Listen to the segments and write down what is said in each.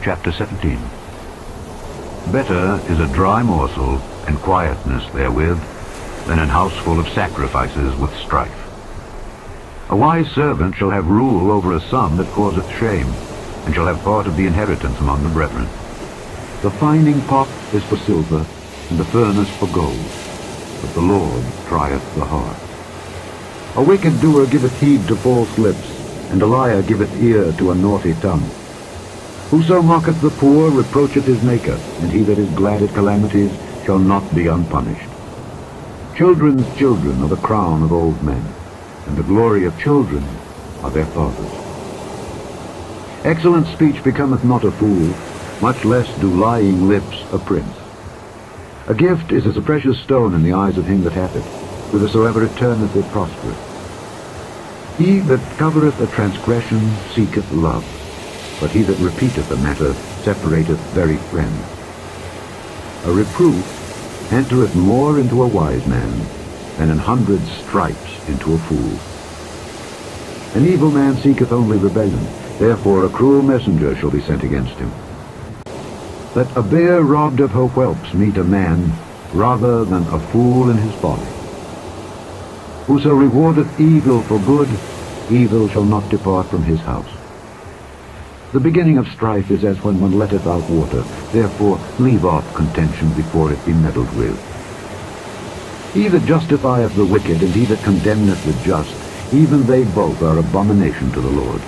chapter 17. Better is a dry morsel and quietness therewith than an house full of sacrifices with strife. A wise servant shall have rule over a son that causeth shame, and shall have part of the inheritance among the brethren. The fining pot is for silver, and the furnace for gold, but the Lord trieth the heart. A wicked doer giveth heed to false lips, and a liar giveth ear to a naughty tongue. Whoso mocketh the poor reproacheth his Maker, and he that is glad at calamities shall not be unpunished. Children's children are the crown of old men, and the glory of children are their fathers. Excellent speech becometh not a fool, much less do lying lips a prince. A gift is as a precious stone in the eyes of him that hath it, whithersoever it turneth it prospereth. He that covereth a transgression seeketh love, but he that repeateth a matter separateth very friends. A reproof entereth more into a wise man than 100 stripes into a fool. An evil man seeketh only rebellion, therefore a cruel messenger shall be sent against him. Let a bear robbed of her whelps meet a man rather than a fool in his folly. Whoso rewardeth evil for good, evil shall not depart from his house. The beginning of strife is as when one letteth out water, therefore leave off contention before it be meddled with. He that justifieth the wicked, and he that condemneth the just, even they both are abomination to the Lord.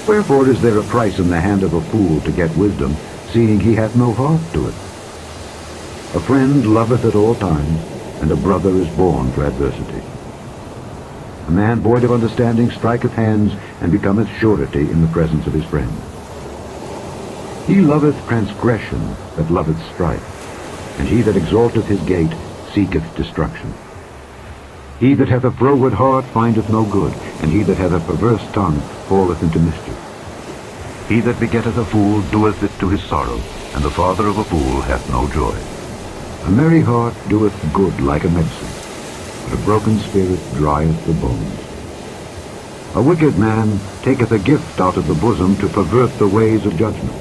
Wherefore is there a price in the hand of a fool to get wisdom, seeing he hath no heart to it? A friend loveth at all times, and a brother is born for adversity. A man void of understanding striketh hands, and becometh surety in the presence of his friend. He loveth transgression that loveth strife, and he that exalteth his gate seeketh destruction. He that hath a froward heart findeth no good, and he that hath a perverse tongue falleth into mischief. He that begetteth a fool doeth it to his sorrow, and the father of a fool hath no joy. A merry heart doeth good like a medicine, but a broken spirit drieth the bones. A wicked man taketh a gift out of the bosom to pervert the ways of judgment.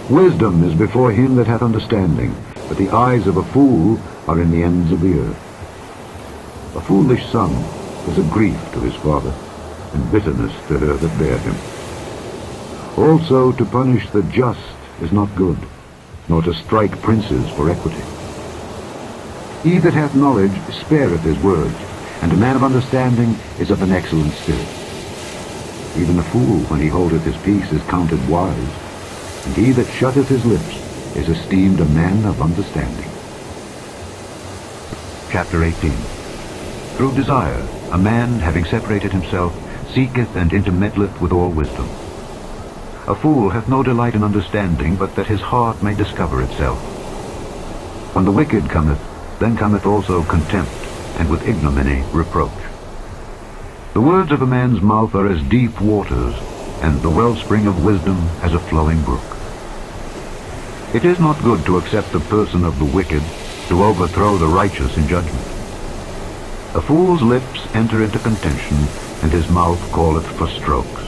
Wisdom is before him that hath understanding, but the eyes of a fool are in the ends of the earth. A foolish son is a grief to his father, and bitterness to her that bare him. Also to punish the just is not good, nor to strike princes for equity. He that hath knowledge spareth his words, and a man of understanding is of an excellent spirit. Even a fool, when he holdeth his peace, is counted wise, and he that shutteth his lips is esteemed a man of understanding. Chapter 18. Through desire, a man, having separated himself, seeketh and intermeddleth with all wisdom. A fool hath no delight in understanding, but that his heart may discover itself. When the wicked cometh, then cometh also contempt, and with ignominy reproach. The words of a man's mouth are as deep waters, and the wellspring of wisdom as a flowing brook. It is not good to accept the person of the wicked, to overthrow the righteous in judgment. A fool's lips enter into contention, and his mouth calleth for strokes.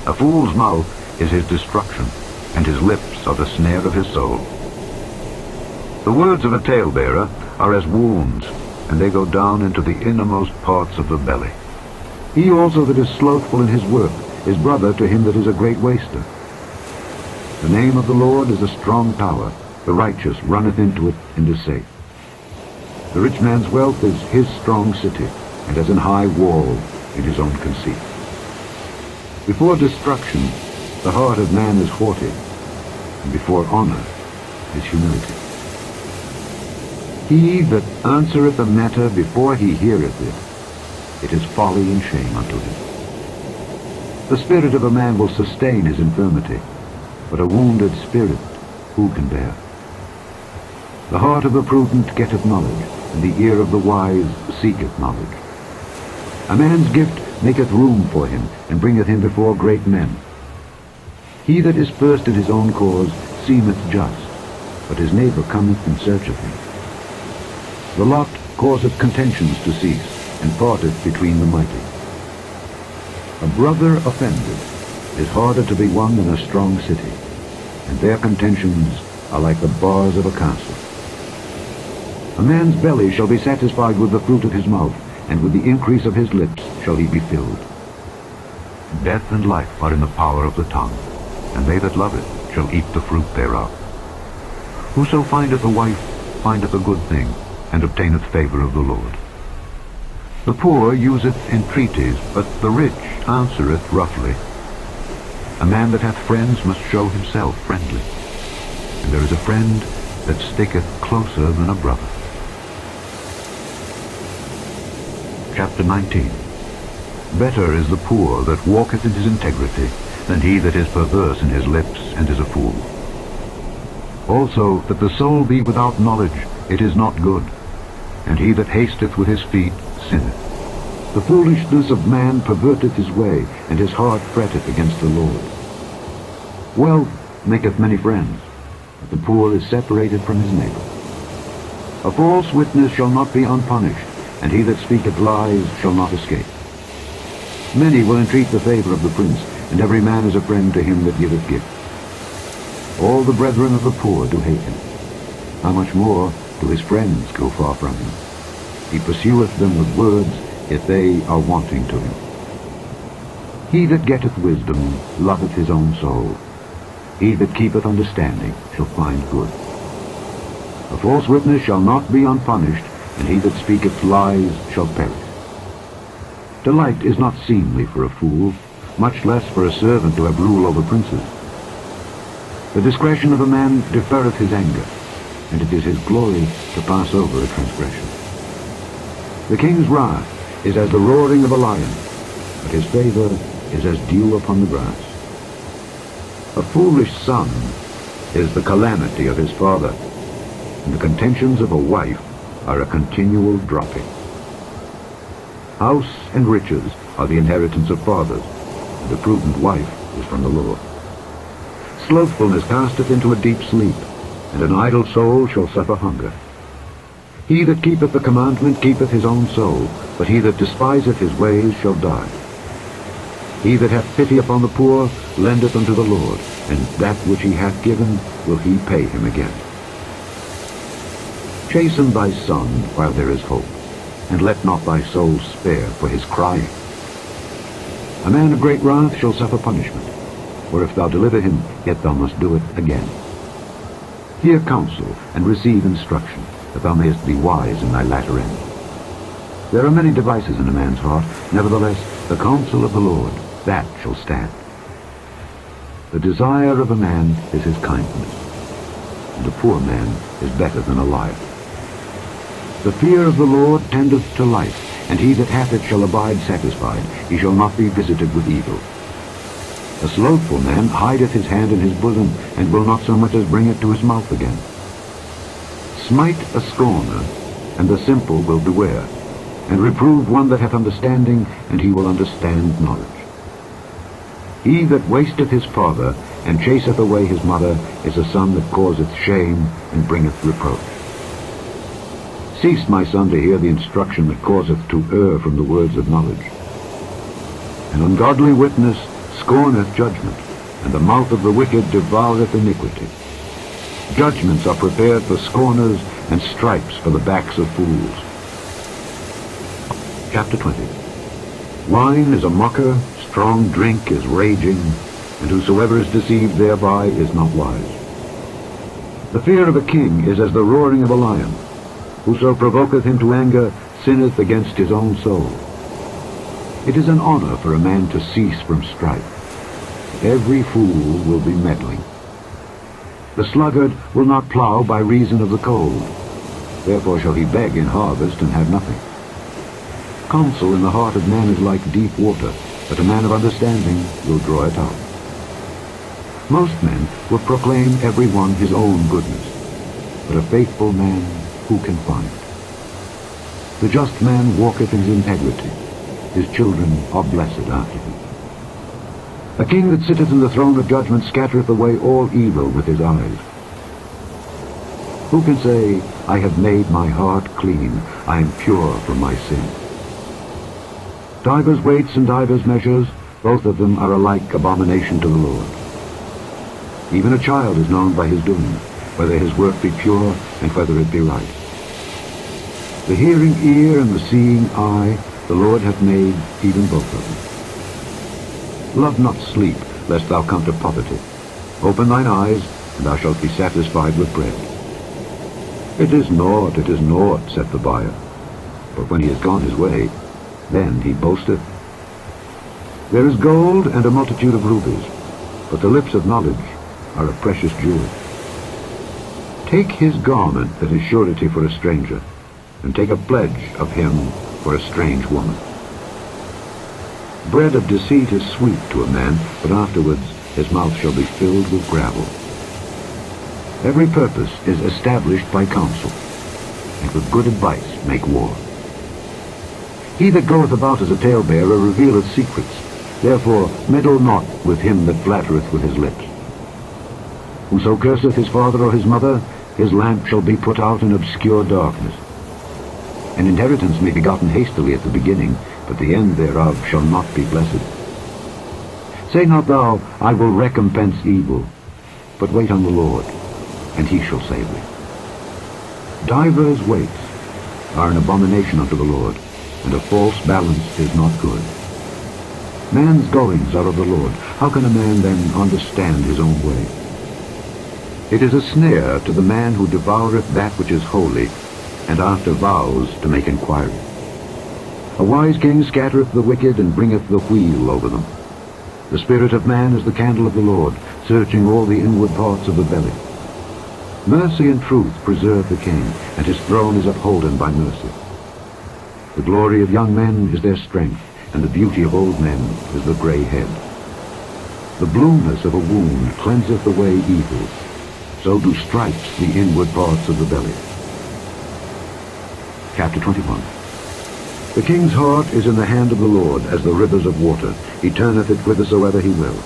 A fool's mouth is his destruction, and his lips are the snare of his soul. The words of a talebearer are as wounds, and they go down into the innermost parts of the belly. He also that is slothful in his work is brother to him that is a great waster. The name of the Lord is a strong tower, the righteous runneth into it and is safe. The rich man's wealth is his strong city, and as an high wall in his own conceit. Before destruction the heart of man is haughty, and before honor is humility. He that answereth a matter before he heareth it, it is folly and shame unto him. The spirit of a man will sustain his infirmity, but a wounded spirit who can bear? The heart of the prudent getteth knowledge, and the ear of the wise seeketh knowledge. A man's gift maketh room for him, and bringeth him before great men. He that is first in his own cause seemeth just, but his neighbor cometh in search of him. The lot causeth contentions to cease, and parteth between the mighty. A brother offended is harder to be won than a strong city, and their contentions are like the bars of a castle. A man's belly shall be satisfied with the fruit of his mouth, and with the increase of his lips shall he be filled. Death and life are in the power of the tongue, and they that love it shall eat the fruit thereof. Whoso findeth a wife findeth a good thing, and obtaineth favor of the Lord. The poor useth entreaties, but the rich answereth roughly. A man that hath friends must show himself friendly, and there is a friend that sticketh closer than a brother. Chapter 19. Better is the poor that walketh in his integrity, than he that is perverse in his lips and is a fool. Also, that the soul be without knowledge, it is not good, and he that hasteth with his feet sinneth. The foolishness of man perverteth his way, and his heart fretteth against the Lord. Wealth maketh many friends, but the poor is separated from his neighbor. A false witness shall not be unpunished, and he that speaketh lies shall not escape. Many will entreat the favor of the prince, and every man is a friend to him that giveth gift. All the brethren of the poor do hate him. How much more do his friends go far from him? He pursueth them with words, if they are wanting to him. He that getteth wisdom loveth his own soul. He that keepeth understanding shall find good. A false witness shall not be unpunished, and he that speaketh lies shall perish. Delight is not seemly for a fool, much less for a servant to have rule over princes. The discretion of a man deferreth his anger, and it is his glory to pass over a transgression. The king's wrath is as the roaring of a lion, but his favor is as dew upon the grass. A foolish son is the calamity of his father, and the contentions of a wife are a continual dropping. House and riches are the inheritance of fathers, and a prudent wife is from the Lord. Slothfulness casteth into a deep sleep, and an idle soul shall suffer hunger. He that keepeth the commandment keepeth his own soul, but he that despiseth his ways shall die. He that hath pity upon the poor lendeth unto the Lord, and that which he hath given will he pay him again. Chasten thy son while there is hope, and let not thy soul spare for his crying. A man of great wrath shall suffer punishment, or if thou deliver him, yet thou must do it again. Hear counsel, and receive instruction, that thou mayest be wise in thy latter end. There are many devices in a man's heart, nevertheless the counsel of the Lord, that shall stand. The desire of a man is his kindness, and a poor man is better than a liar. The fear of the Lord tendeth to life, and he that hath it shall abide satisfied. He shall not be visited with evil. A slothful man hideth his hand in his bosom, and will not so much as bring it to his mouth again. Smite a scorner, and the simple will beware, and reprove one that hath understanding, and he will understand knowledge. He that wasteth his father, and chaseth away his mother, is a son that causeth shame, and bringeth reproach. Cease, my son, to hear the instruction that causeth to err from the words of knowledge. An ungodly witness scorneth judgment, and the mouth of the wicked devoureth iniquity. Judgments are prepared for scorners, and stripes for the backs of fools. Chapter 20. Wine is a mocker, strong drink is raging, and whosoever is deceived thereby is not wise. The fear of a king is as the roaring of a lion. Whoso provoketh him to anger sinneth against his own soul. It is an honor for a man to cease from strife. Every fool will be meddling. The sluggard will not plow by reason of the cold. Therefore shall he beg in harvest and have nothing. Counsel in the heart of man is like deep water, but a man of understanding will draw it out. Most men will proclaim every one his own goodness, but a faithful man who can find? The just man walketh in his integrity. His children are blessed after him. A king that sitteth in the throne of judgment scattereth away all evil with his eyes. Who can say, I have made my heart clean, I am pure from my sin? Divers weights and divers measures, Both of them are alike abomination to the Lord. Even a child is known by his doing, whether his work be pure and whether it be right. The hearing ear and the seeing eye the Lord hath made, even both of them. Love not sleep, lest thou come to poverty. Open thine eyes, and thou shalt be satisfied with bread. It is naught, saith the buyer. But when he is gone his way, then he boasteth. There is gold and a multitude of rubies, but the lips of knowledge are a precious jewel. Take his garment that is surety for a stranger, and take a pledge of him for a strange woman. Bread of deceit is sweet to a man, but afterwards his mouth shall be filled with gravel. Every purpose is established by counsel, and with good advice make war. He that goeth about as a talebearer revealeth secrets. Therefore meddle not with him that flattereth with his lips. Whoso curseth his father or his mother, his lamp shall be put out in obscure darkness. An inheritance may be gotten hastily at the beginning, but the end thereof shall not be blessed. Say not thou, I will recompense evil, but wait on the Lord, and he shall save thee. Divers weights are an abomination unto the Lord, and a false balance is not good. Man's goings are of the Lord. How can a man then understand his own way? It is a snare to the man who devoureth that which is holy, and after vows to make inquiry. A wise king scattereth the wicked, and bringeth the wheel over them. The spirit of man is the candle of the Lord, searching all the inward parts of the belly. Mercy and truth preserve the king, and his throne is upholden by mercy. The glory of young men is their strength, and the beauty of old men is the gray head. The blueness of a wound cleanseth away evil, so do stripes the inward parts of the belly. Chapter 21. The king's heart is in the hand of the Lord, as the rivers of water. He turneth it whithersoever he will.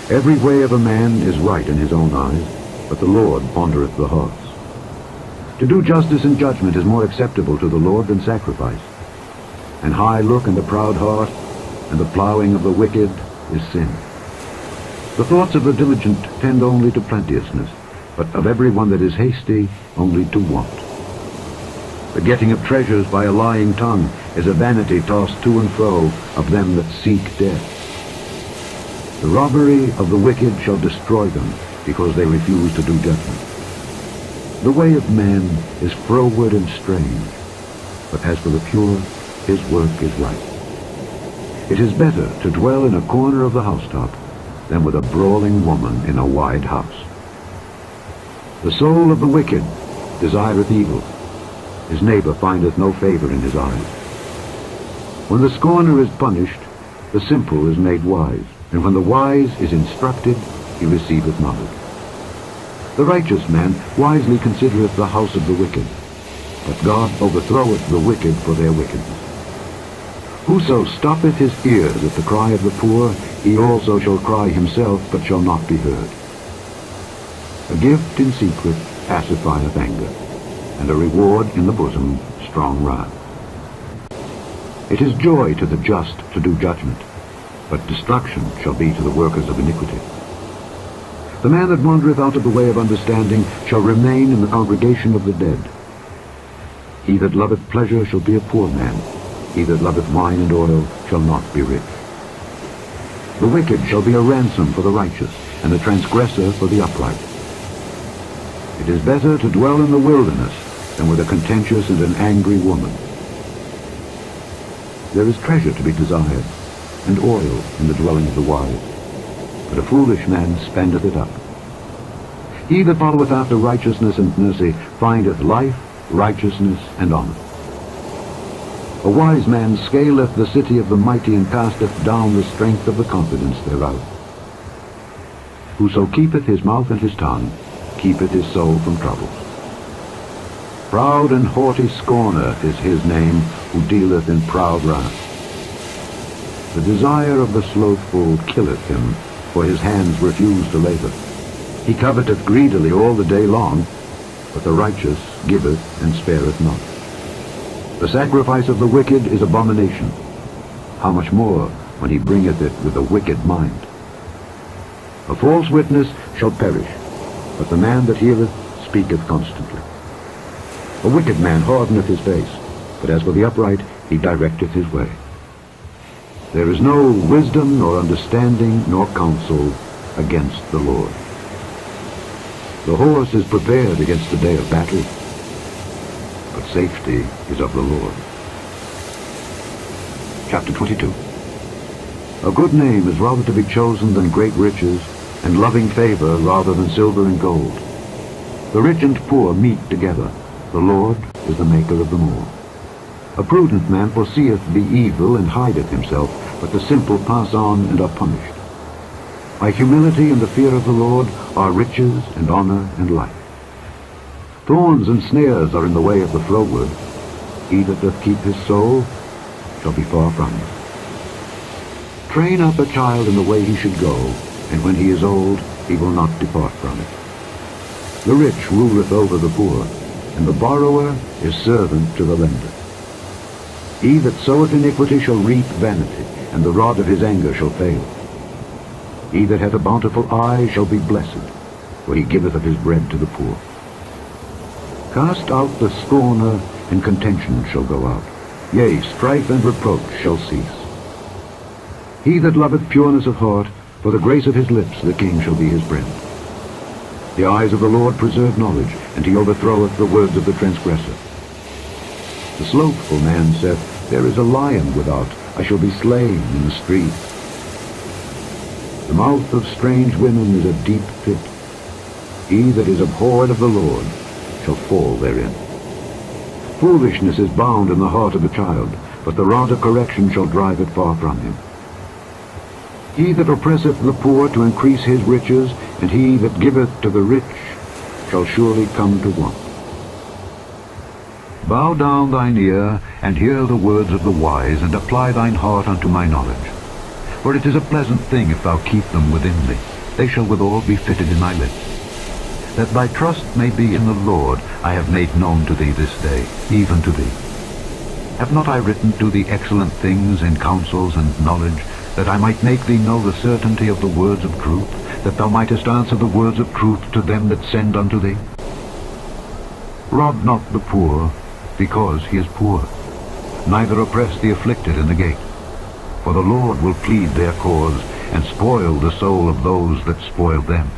Every way of a man is right in his own eyes, but the Lord pondereth the hearts. To do justice and judgment is more acceptable to the Lord than sacrifice. An high look and a proud heart, and the plowing of the wicked is sin. The thoughts of the diligent tend only to plenteousness, but of every one that is hasty only to want. The getting of treasures by a lying tongue is a vanity tossed to and fro of them that seek death. The robbery of the wicked shall destroy them, because they refuse to do judgment. The way of man is froward and strange, but as for the pure, his work is right. It is better to dwell in a corner of the housetop than with a brawling woman in a wide house. The soul of the wicked desireth evil. His neighbor findeth no favor in his eyes. When the scorner is punished, the simple is made wise, and when the wise is instructed, he receiveth knowledge. The righteous man wisely considereth the house of the wicked, but God overthroweth the wicked for their wickedness. Whoso stoppeth his ears at the cry of the poor, he also shall cry himself, but shall not be heard. A gift in secret pacifieth anger, and a reward in the bosom strong wrath. It is joy to the just to do judgment, but destruction shall be to the workers of iniquity. The man that wandereth out of the way of understanding shall remain in the congregation of the dead. He that loveth pleasure shall be a poor man. He that loveth wine and oil shall not be rich. The wicked shall be a ransom for the righteous, and the transgressor for the upright. It is better to dwell in the wilderness than with a contentious and an angry woman. There is treasure to be desired, and oil in the dwelling of the wise, but a foolish man spendeth it up. He that followeth after righteousness and mercy findeth life, righteousness, and honor. A wise man scaleth the city of the mighty, and casteth down the strength of the confidence thereof. Whoso keepeth his mouth and his tongue, keepeth his soul from troubles. Proud and haughty scorner is his name, who dealeth in proud wrath. The desire of the slothful killeth him, for his hands refuse to labor. He coveteth greedily all the day long, but the righteous giveth and spareth not. The sacrifice of the wicked is abomination. How much more when he bringeth it with a wicked mind. A false witness shall perish, but the man that heareth speaketh constantly. A wicked man hardeneth his face, but as for the upright, he directeth his way. There is no wisdom, nor understanding, nor counsel against the Lord. The horse is prepared against the day of battle, but safety is of the Lord. Chapter 22. A good name is rather to be chosen than great riches, and loving favor rather than silver and gold. The rich and poor meet together. The Lord is the maker of them all. A prudent man foreseeth the evil and hideth himself, but the simple pass on and are punished. By humility and the fear of the Lord are riches and honor and life. Thorns and snares are in the way of the froward. He that doth keep his soul shall be far from him. Train up a child in the way he should go, and when he is old, he will not depart from it. The rich ruleth over the poor, and the borrower is servant to the lender. He that soweth iniquity shall reap vanity, and the rod of his anger shall fail. He that hath a bountiful eye shall be blessed, for he giveth of his bread to the poor. Cast out the scorner, and contention shall go out. Yea, strife and reproach shall cease. He that loveth pureness of heart, for the grace of his lips the king shall be his friend. The eyes of the Lord preserve knowledge, and he overthroweth the words of the transgressor. The slothful man saith, There is a lion without, I shall be slain in the street. The mouth of strange women is a deep pit. He that is abhorred of the Lord shall fall therein. Foolishness is bound in the heart of a child, but the rod of correction shall drive it far from him. He that oppresseth the poor to increase his riches, and he that giveth to the rich shall surely come to want. Bow down thine ear, and hear the words of the wise, and apply thine heart unto my knowledge. For it is a pleasant thing if thou keep them within thee. They shall withal be fitted in thy lips. That thy trust may be in the Lord, I have made known to thee this day, even to thee. Have not I written to thee excellent things in counsels and knowledge, that I might make thee know the certainty of the words of truth, that thou mightest answer the words of truth to them that send unto thee? Rob not the poor, because he is poor, neither oppress the afflicted in the gate. For the Lord will plead their cause, and spoil the soul of those that spoil them.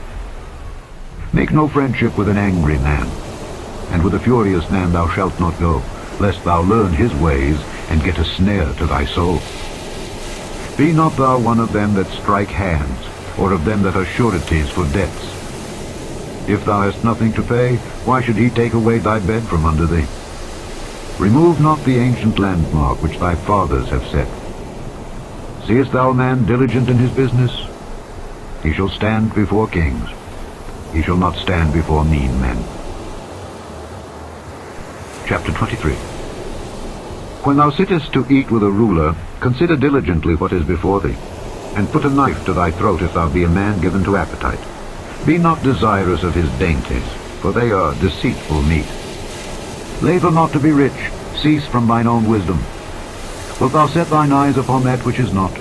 Make no friendship with an angry man, and with a furious man thou shalt not go, lest thou learn his ways, and get a snare to thy soul. Be not thou one of them that strike hands, or of them that are sureties for debts. If thou hast nothing to pay, why should he take away thy bed from under thee? Remove not the ancient landmark which thy fathers have set. Seest thou a man diligent in his business? He shall stand before kings. He shall not stand before mean men. Chapter 23. When thou sittest to eat with a ruler, consider diligently what is before thee, and put a knife to thy throat if thou be a man given to appetite. Be not desirous of his dainties, for they are deceitful meat. Labor not to be rich, cease from thine own wisdom. Wilt thou set thine eyes upon that which is not?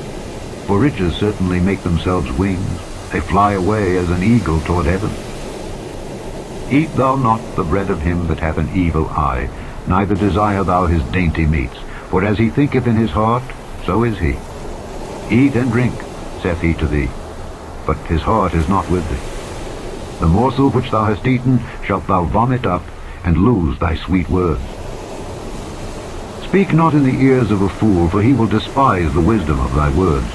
For riches certainly make themselves wings, they fly away as an eagle toward heaven. Eat thou not the bread of him that hath an evil eye, neither desire thou his dainty meats, for as he thinketh in his heart, so is he. Eat and drink, saith he to thee, but his heart is not with thee. The morsel which thou hast eaten shalt thou vomit up, and lose thy sweet words. Speak not in the ears of a fool, for he will despise the wisdom of thy words.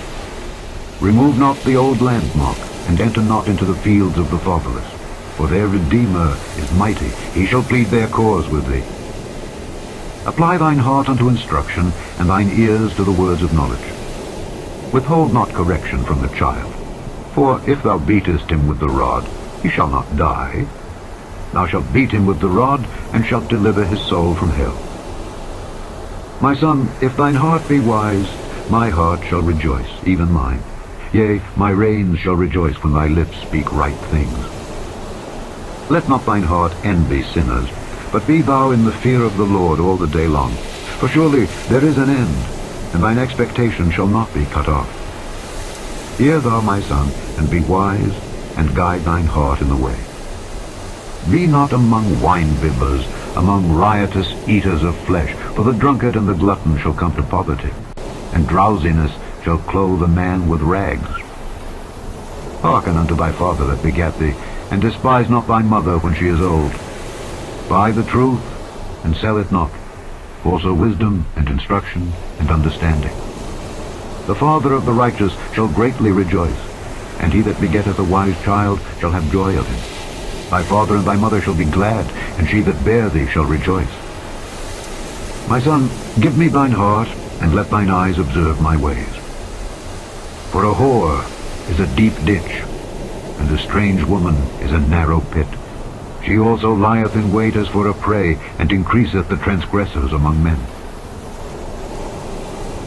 Remove not the old landmark, and enter not into the fields of the fatherless, for their Redeemer is mighty, he shall plead their cause with thee. Apply thine heart unto instruction, and thine ears to the words of knowledge. Withhold not correction from the child, for if thou beatest him with the rod, he shall not die. Thou shalt beat him with the rod, and shalt deliver his soul from hell. My son, if thine heart be wise, my heart shall rejoice, even mine. Yea, my reins shall rejoice when thy lips speak right things. Let not thine heart envy sinners, but be thou in the fear of the Lord all the day long. For surely there is an end, and thine expectation shall not be cut off. Hear thou, my son, and be wise, and guide thine heart in the way. Be not among wine-bibbers, among riotous eaters of flesh, for the drunkard and the glutton shall come to poverty, and drowsiness shall clothe a man with rags. Hearken unto thy father that begat thee, and despise not thy mother when she is old. Buy the truth, and sell it not, also wisdom, and instruction, and understanding. The father of the righteous shall greatly rejoice, and he that begetteth a wise child shall have joy of him. Thy father and thy mother shall be glad, and she that bare thee shall rejoice. My son, give me thine heart, and let thine eyes observe my ways. For a whore is a deep ditch, and a strange woman is a narrow pit. She also lieth in wait as for a prey, and increaseth the transgressors among men.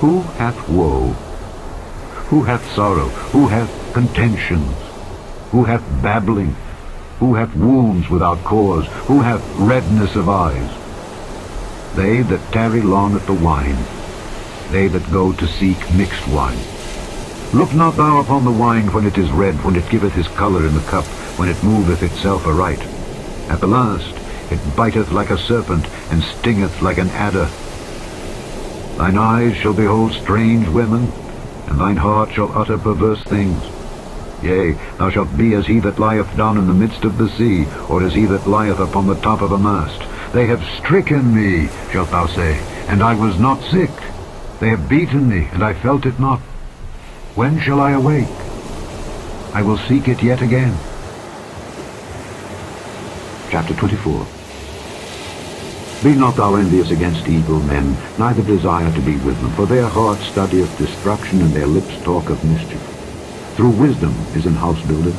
Who hath woe? Who hath sorrow? Who hath contentions? Who hath babbling? Who hath wounds without cause? Who hath redness of eyes? They that tarry long at the wine, they that go to seek mixed wine. Look not thou upon the wine when it is red, when it giveth his colour in the cup, when it moveth itself aright. At the last it biteth like a serpent, and stingeth like an adder. Thine eyes shall behold strange women, and thine heart shall utter perverse things. Yea, thou shalt be as he that lieth down in the midst of the sea, or as he that lieth upon the top of a mast. They have stricken me, shalt thou say, and I was not sick. They have beaten me, and I felt it not. When shall I awake? I will seek it yet again. Chapter 24. Be not thou envious against evil men, neither desire to be with them, for their heart studieth destruction, and their lips talk of mischief. Through wisdom is an house builded,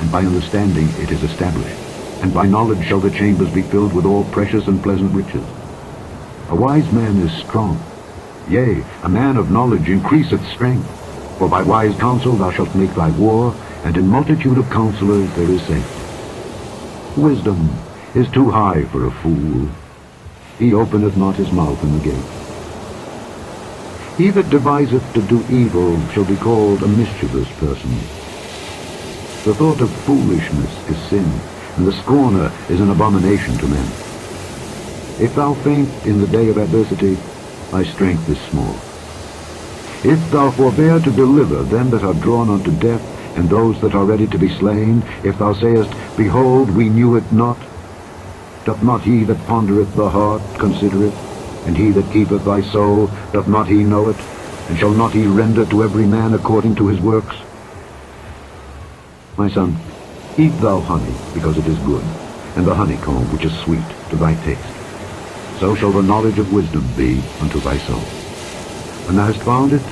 and by understanding it is established, and by knowledge shall the chambers be filled with all precious and pleasant riches. A wise man is strong, yea, a man of knowledge increaseth strength. For by wise counsel thou shalt make thy war, and in multitude of counselors there is safety. Wisdom is too high for a fool. He openeth not his mouth in the gate. He that deviseth to do evil shall be called a mischievous person. The thought of foolishness is sin, and the scorner is an abomination to men. If thou faint in the day of adversity, thy strength is small. If thou forbear to deliver them that are drawn unto death, and those that are ready to be slain, if thou sayest, Behold, we knew it not, doth not he that pondereth the heart consider it? And he that keepeth thy soul, doth not he know it? And shall not he render to every man according to his works? My son, eat thou honey, because it is good, and the honeycomb which is sweet to thy taste. So shall the knowledge of wisdom be unto thy soul. When thou hast found it,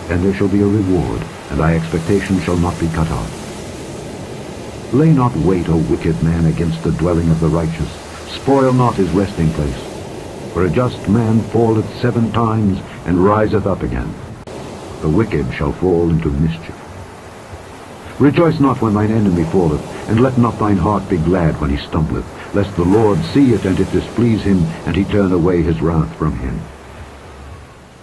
then there shall be a reward, and thy expectation shall not be cut off. Lay not wait, O wicked man, against the dwelling of the righteous. Spoil not his resting place. For a just man falleth 7 times, and riseth up again. The wicked shall fall into mischief. Rejoice not when thine enemy falleth, and let not thine heart be glad when he stumbleth, lest the Lord see it, and it displease him, and he turn away his wrath from him.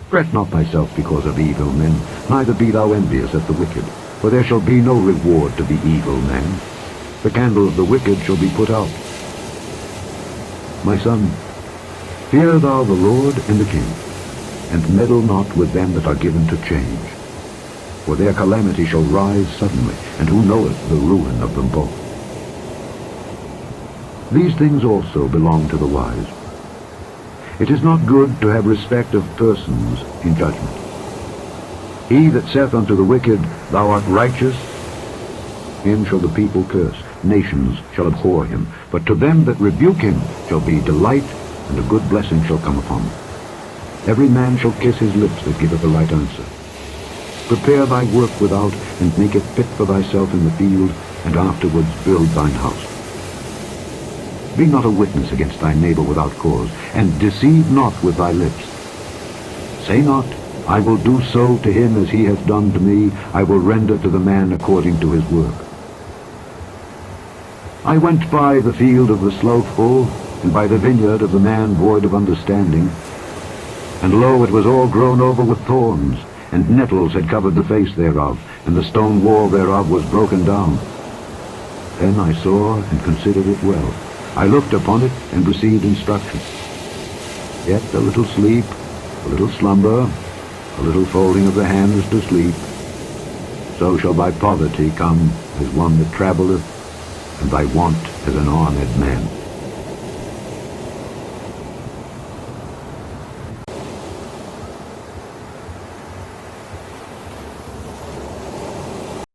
Fret not thyself because of evil men, neither be thou envious at the wicked, for there shall be no reward to the evil man. The candle of the wicked shall be put out. My son, fear thou the Lord and the king, and meddle not with them that are given to change. For their calamity shall rise suddenly, and who knoweth the ruin of them both? These things also belong to the wise. It is not good to have respect of persons in judgment. He that saith unto the wicked, Thou art righteous, him shall the people curse. Nations shall abhor him. But to them that rebuke him shall be delight, and a good blessing shall come upon them. Every man shall kiss his lips that giveth the right answer. Prepare thy work without, and make it fit for thyself in the field, and afterwards build thine house. Be not a witness against thy neighbor without cause, and deceive not with thy lips. Say not, I will do so to him as he hath done to me, I will render to the man according to his work. I went by the field of the slothful, and by the vineyard of the man void of understanding. And lo, it was all grown over with thorns, and nettles had covered the face thereof, and the stone wall thereof was broken down. Then I saw and considered it well. I looked upon it and received instruction. Yet a little sleep, a little slumber, a little folding of the hands to sleep, so shall thy poverty come as one that travelleth, and thy want as an armed man.